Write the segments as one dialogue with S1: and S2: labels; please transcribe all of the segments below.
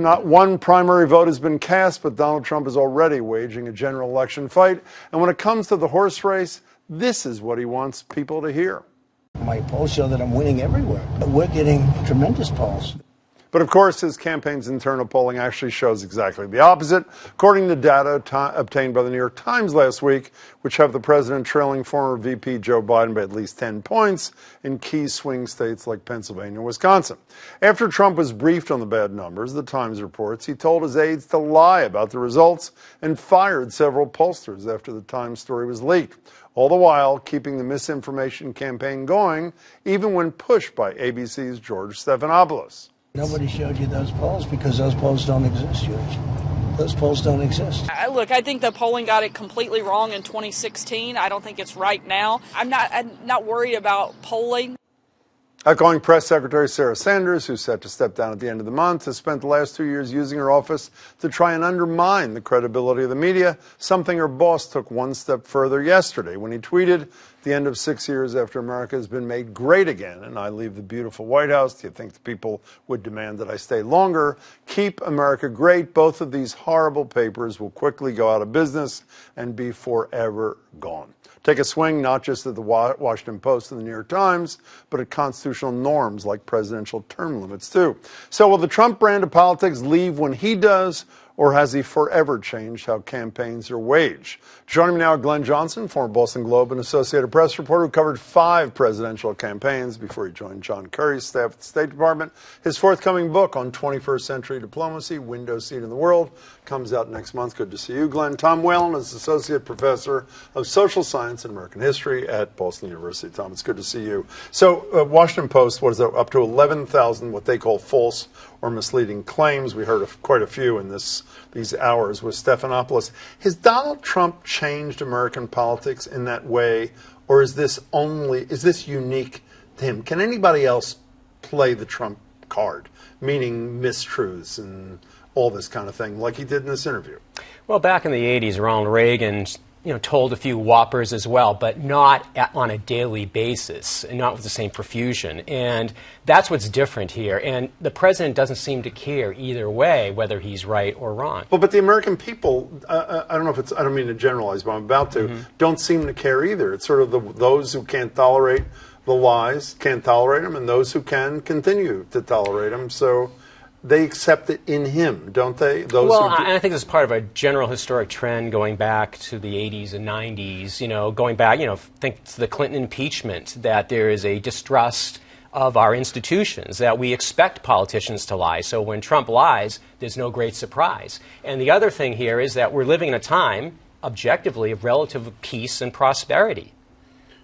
S1: not one primary vote has been cast, but Donald Trump is already waging a general election fight. And when it comes to the horse race, this is what he wants people to hear.
S2: My polls show that I'm winning everywhere. We're getting tremendous polls.
S1: But of course, his campaign's internal polling actually shows exactly the opposite. According to data obtained by the New York Times last week, which have the president trailing former VP Joe Biden by at least 10 points in key swing states like Pennsylvania and Wisconsin. After Trump was briefed on the bad numbers, the Times reports, he told his aides to lie about the results and fired several pollsters after the Times story was leaked. All the while keeping the misinformation campaign going, even when pushed by ABC's George Stephanopoulos.
S2: Nobody showed you those polls because those polls don't exist, George. Those polls don't exist.
S3: Look, I think the polling got it completely wrong in 2016. I don't think it's right now. I'm not worried about polling.
S1: Outgoing Press Secretary Sarah Sanders, who's set to step down at the end of the month, has spent the last 2 years using her office to try and undermine the credibility of the media, something her boss took one step further yesterday when he tweeted, "The end of 6 years after America has been made great again, and I leave the beautiful White House. Do you think the people would demand that I stay longer? Keep America great. Both of these horrible papers will quickly go out of business and be forever gone." Take a swing not just at the Washington Post and the New York Times, but at constitutional norms like presidential term limits, too. So will the Trump brand of politics leave when he does, or has he forever changed how campaigns are waged? Joining me now, Glen Johnson, former Boston Globe and Associated Press reporter who covered 5 presidential campaigns before he joined John Kerry's staff at the State Department. His forthcoming book on 21st century diplomacy, Window Seat in the World, comes out next month. Good to see you, Glenn. Tom Whalen is Associate Professor of Social Science and American History at Boston University. Tom, it's good to see you. So, Washington Post, what is that, up to 11,000 what they call false or misleading claims. We heard of quite a few in these hours with Stephanopoulos. Has Donald Trump changed American politics in that way, or is this unique to him? Can anybody else play the Trump card, meaning mistruths and all this kind of thing, like he did in this interview?
S4: Well, back in the 80s, Ronald Reagan told a few whoppers as well, but not on a daily basis and not with the same profusion. And that's what's different here. And the president doesn't seem to care either way, whether he's right or wrong.
S1: Well, but the American people, I don't mean to generalize, but I'm about to, don't seem to care either. It's sort of those who can't tolerate the lies, can't tolerate them, and those who can continue to tolerate them. So they accept it in him, don't they?
S4: I think this is part of a general historic trend going back to the 80s and 90s, going back, think to the Clinton impeachment, that there is a distrust of our institutions, that we expect politicians to lie. So when Trump lies, there's no great surprise. And the other thing here is that we're living in a time, objectively, of relative peace and prosperity.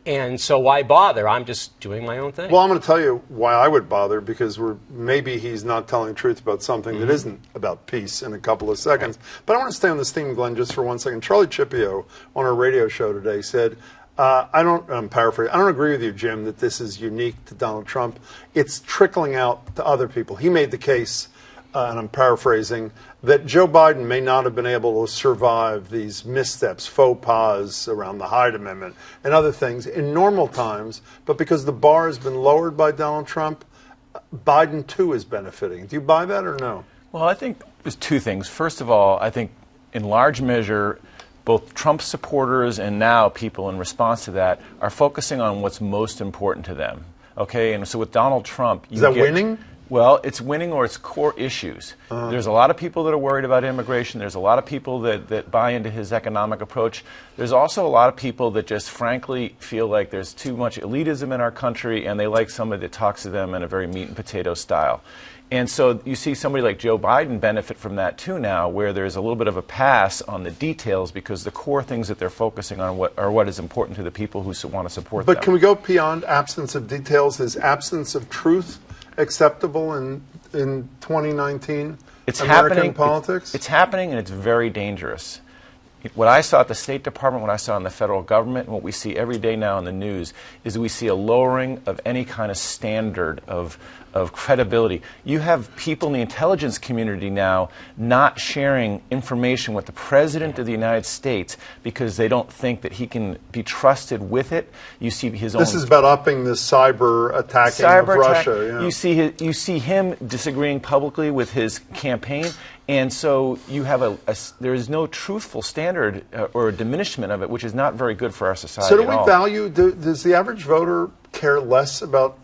S4: And so why bother? I'm just doing my own thing.
S1: Well, I'm going to tell you why I would bother, because maybe he's not telling the truth about something that isn't about peace in a couple of seconds. Right. But I want to stay on this theme, Glenn, just for 1 second. Charlie Chippio on our radio show today said, I'm paraphrasing, I don't agree with you, Jim, that this is unique to Donald Trump. It's trickling out to other people. He made the case, and I'm paraphrasing, that Joe Biden may not have been able to survive these missteps, faux pas around the Hyde Amendment and other things in normal times, but because the bar has been lowered by Donald Trump, Biden too is benefiting. Do you buy that or no?
S5: Well, I think there's 2 things. First of all, I think in large measure, both Trump supporters and now people in response to that are focusing on what's most important to them. Okay, and so with Donald Trump,
S1: is that winning?
S5: Well, it's winning or it's core issues. There's a lot of people that are worried about immigration. There's a lot of people that buy into his economic approach. There's also a lot of people that just frankly feel like there's too much elitism in our country, and they like somebody that talks to them in a very meat and potato style. And so you see somebody like Joe Biden benefit from that too now, where there's a little bit of a pass on the details because the core things that they're focusing on are what is important to the people who want to support them.
S1: But can we go beyond absence of details? Is absence of truth acceptable in 2019 American politics?
S5: It's happening, and it's very dangerous. what I saw at the State Department, what I saw in the federal government, and what we see every day now in the news is we see a lowering of any kind of standard of credibility. You have people in the intelligence community now not sharing information with the President of the United States because they don't think that he can be trusted with it. You see his own...
S1: This is about upping the cyber attacking of Russia. Yeah.
S5: You see him disagreeing publicly with his campaign. And so you have there is no truthful standard or a diminishment of it, which is not very good for our society.
S1: So do we value, does the average voter care less about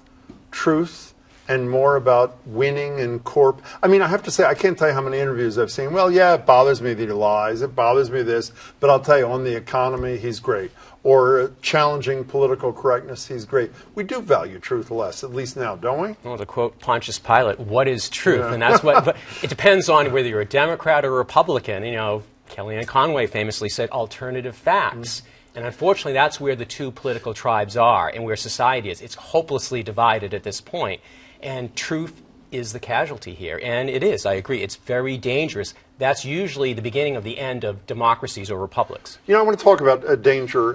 S1: truth and more about winning and corp? I mean, I have to say, I can't tell you how many interviews I've seen. Well, yeah, it bothers me that he lies. It bothers me this. But I'll tell you, on the economy, he's great. Or challenging political correctness, he's great. We do value truth less, at least now, don't we?
S4: Well, to quote Pontius Pilate, what is truth? Yeah. And that's what, but it depends on whether you're a Democrat or a Republican. You know, Kellyanne Conway famously said alternative facts. And unfortunately, that's where the two political tribes are and where society is. It's hopelessly divided at this point. And truth is the casualty here. And it is, I agree. It's very dangerous. That's usually the beginning of the end of democracies or republics.
S1: You know, I want to talk about danger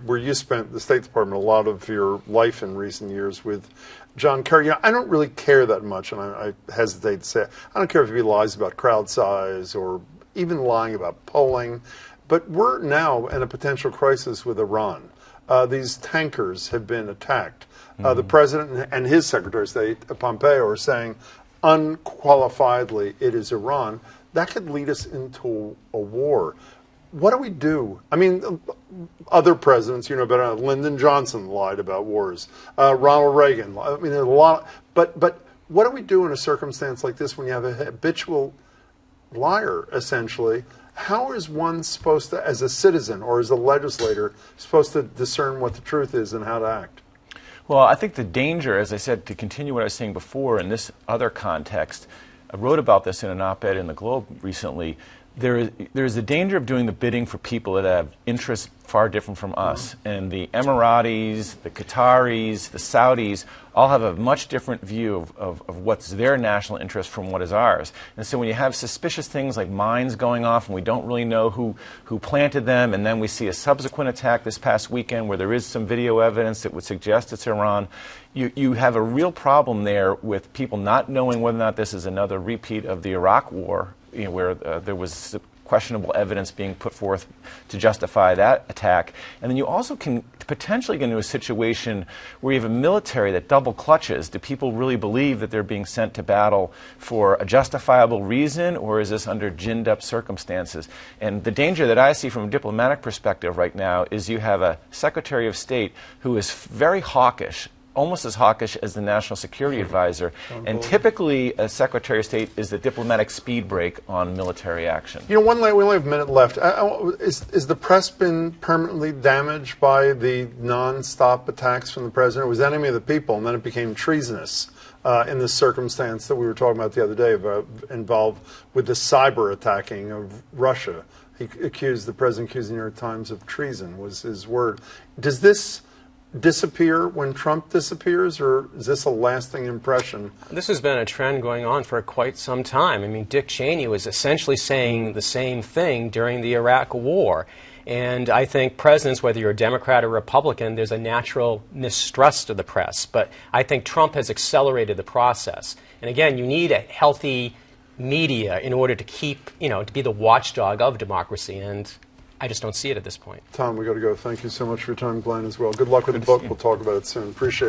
S1: where you spent, the State Department, a lot of your life in recent years with John Kerry. You know, I don't really care that much, and I hesitate to say it. I don't care if he lies about crowd size or even lying about polling. But we're now in a potential crisis with Iran. These tankers have been attacked. The President and his Secretary of State, Pompeo, are saying unqualifiedly it is Iran. That could lead us into a war. What do we do? I mean, other presidents, you know better. Lyndon Johnson lied about wars. Ronald Reagan. I mean, there's a lot. But what do we do in a circumstance like this when you have a habitual liar, essentially? How is one supposed to, as a citizen or as a legislator, supposed to discern what the truth is and how to act?
S5: Well, I think the danger, as I said, to continue what I was saying before in this other context, I wrote about this in an op-ed in the Globe recently. There is a danger of doing the bidding for people that have interests far different from us. And the Emiratis, the Qataris, the Saudis all have a much different view of what's their national interest from what is ours. And so when you have suspicious things like mines going off and we don't really know who planted them, and then we see a subsequent attack this past weekend where there is some video evidence that would suggest it's Iran, you have a real problem there with people not knowing whether or not this is another repeat of the Iraq War, you know, where there was questionable evidence being put forth to justify that attack. And then you also can potentially get into a situation where you have a military that double clutches. Do people really believe that they're being sent to battle for a justifiable reason, or is this under ginned up circumstances? And the danger that I see from a diplomatic perspective right now is you have a Secretary of State who is very hawkish, almost as hawkish as the National Security Advisor. And typically, a Secretary of State is the diplomatic speed brake on military action.
S1: You know, we only have a minute left. Is the press been permanently damaged by the non-stop attacks from the President? It was enemy of the people, and then it became treasonous in the circumstance that we were talking about the other day, involved with the cyber attacking of Russia. The President accused the New York Times of treason, was his word. Does this disappear when Trump disappears, or is this a lasting impression?
S4: This has been a trend going on for quite some time. I mean, Dick Cheney was essentially saying the same thing during the Iraq War. And I think presidents, whether you're a Democrat or Republican, there's a natural mistrust of the press. But I think Trump has accelerated the process. And again, you need a healthy media in order to keep, to be the watchdog of democracy. And I just don't see it at this point.
S1: Tom, we got to go. Thank you so much for your time, Glenn, as well. Good luck with the book. We'll talk about it soon. Appreciate it.